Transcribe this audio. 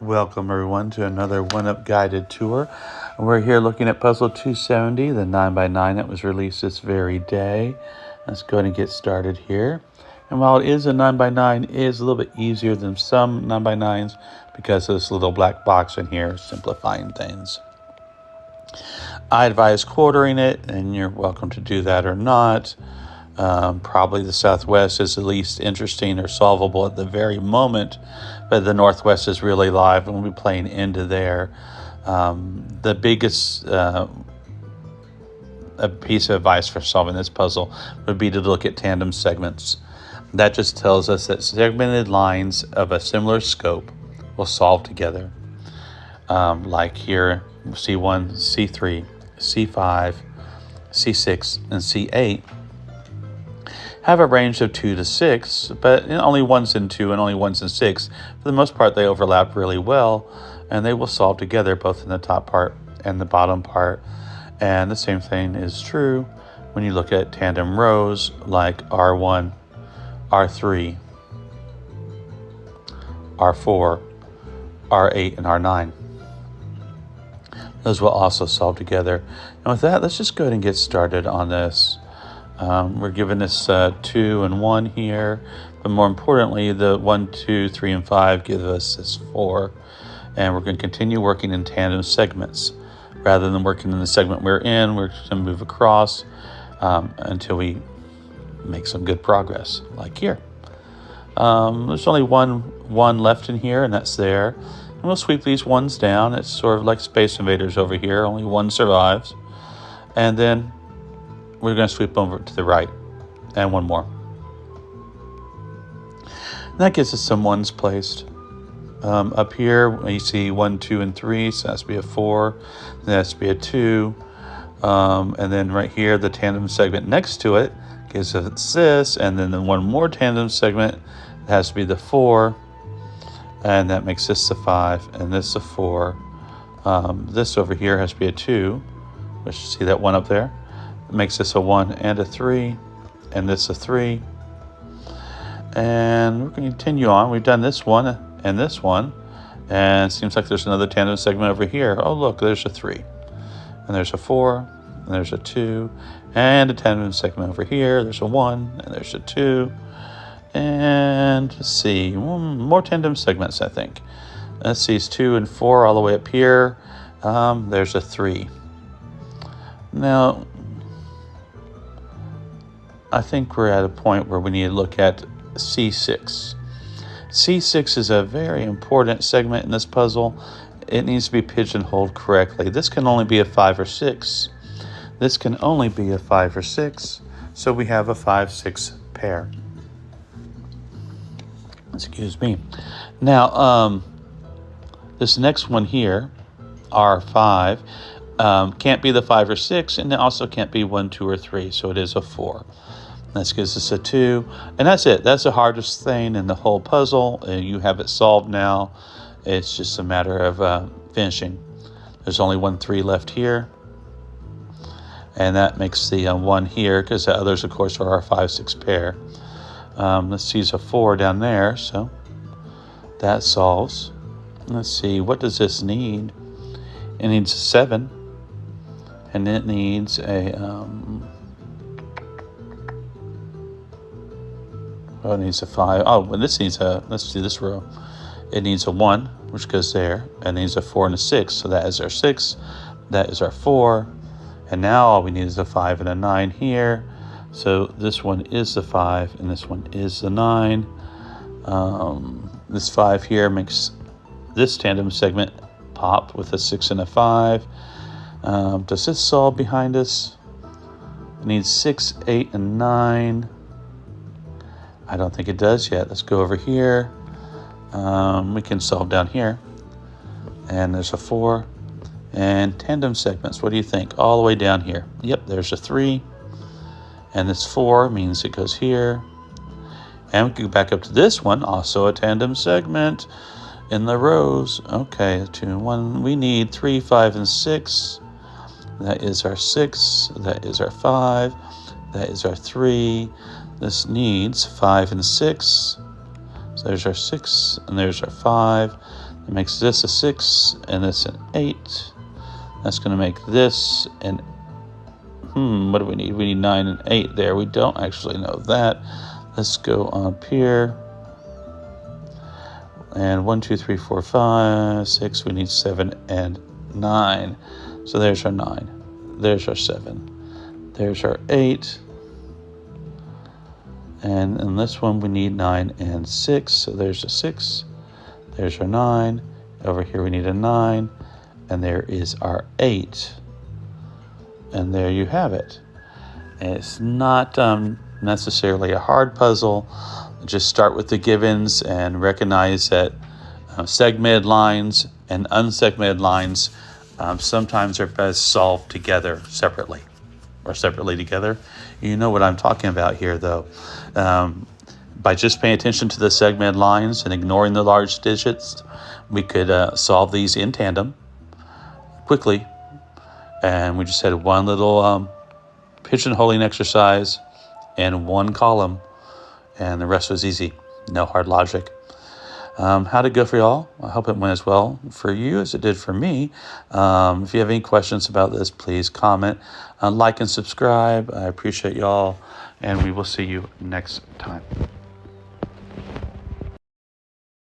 Welcome everyone to another one-up guided tour. We're here looking at puzzle 270, the 9x9 that was released this very day. Let's go ahead and get started here. And while it is a 9x9, it is a little bit easier than some 9x9s because of this little black box in here simplifying things. I advise quartering it, and you're welcome to do that or not. Probably the Southwest is the least interesting or solvable at the very moment, but the Northwest is really live and we'll be playing into there. The biggest a piece of advice for solving this puzzle would be to look at tandem segments. That just tells us that segmented lines of a similar scope will solve together. Like here, C1, C3, C5, C6, and C8 have a range of 2 to 6, but only one's in 2 and only one's in 6. For the most part, they overlap really well, and they will solve together both in the top part and the bottom part. And the same thing is true when you look at tandem rows like R1, R3, R4, R8, and R9. Those will also solve together. And with that, let's just go ahead and get started on this. We're given this 2 and 1 here, but more importantly, the 1, 2, 3, and 5 give us this 4. And we're going to continue working in tandem segments. Rather than working in the segment we're in, we're just going to move across until we make some good progress, like here. There's only one left in here, and that's there. And we'll sweep these ones down. It's sort of like Space Invaders over here. Only one survives. And then we're going to sweep over to the right. And one more. And that gets us some ones placed. Up here, you see 1, 2, and 3. So that has to be a 4. That has to be a 2. And then right here, the tandem segment next to it gives us this. And then the one more tandem segment has to be the 4. And that makes this a 5. And this a 4. This over here has to be a 2. Which you see that one up there. Makes this a 1 and a 3, and this a 3. And we're going to continue on. We've done this one and this one, and it seems like there's another tandem segment over here. Oh, look, there's a 3, and there's a 4, and there's a 2, and a tandem segment over here. There's a 1, and there's a 2, and let's see, more tandem segments, I think. Let's see, it's 2 and 4 all the way up here. There's a 3. Now, I think we're at a point where we need to look at C6. C6 is a very important segment in this puzzle. It needs to be pigeonholed correctly. This can only be a 5 or 6. This can only be a 5 or 6. So we have a 5-6 pair. Excuse me. Now, this next one here, R5, can't be the 5 or 6, and it also can't be 1, 2, or 3. So it is a 4. That gives us a 2. And that's it. That's the hardest thing in the whole puzzle. You have it solved now. It's just a matter of finishing. There's only 1 3 left here. And that makes the 1 here, because the others, of course, are our 5-6 pair. Let's see, it's a 4 down there. So that solves. Let's see, what does this need? It needs a 7. And it needs a... it needs a 5. Oh, and this needs a, let's do this row. It needs a 1, which goes there. And it needs a 4 and a 6. So that is our 6. That is our 4. And now all we need is a 5 and a 9 here. So this one is the 5, and this one is the 9. This 5 here makes this tandem segment pop with a 6 and a 5. Does this solve behind us? It needs 6, 8, and 9. I don't think it does yet. Let's go over here. We can solve down here. And there's a 4. And tandem segments, what do you think? All the way down here. Yep, there's a 3. And this 4 means it goes here. And we can go back up to this one, also a tandem segment in the rows. Okay, 2 and 1. We need 3, 5, and 6. That is our 6. That is our 5. That is our 3. This needs 5 and 6. So there's our 6, and there's our 5. It makes this a 6 and this an 8. That's going to make this an, what do we need? We need 9 and 8 there. We don't actually know that. Let's go up here. And 1, 2, 3, 4, 5, 6. We need 7 and 9. So there's our 9. There's our 7. There's our 8. And in this one, we need 9 and 6. So there's a 6. There's our 9. Over here, we need a 9. And there is our 8. And there you have it. And it's not necessarily a hard puzzle. Just start with the givens and recognize that segmented lines and unsegmented lines sometimes are best solved together separately or separately together. You know what I'm talking about here, though. By just paying attention to the segmented lines and ignoring the large digits, we could solve these in tandem quickly. And we just had one little pigeonholing exercise and one column, and the rest was easy. No hard logic. How'd it go for y'all? I hope it went as well for you as it did for me. If you have any questions about this, please comment, like, and subscribe. I appreciate y'all, and we will see you next time.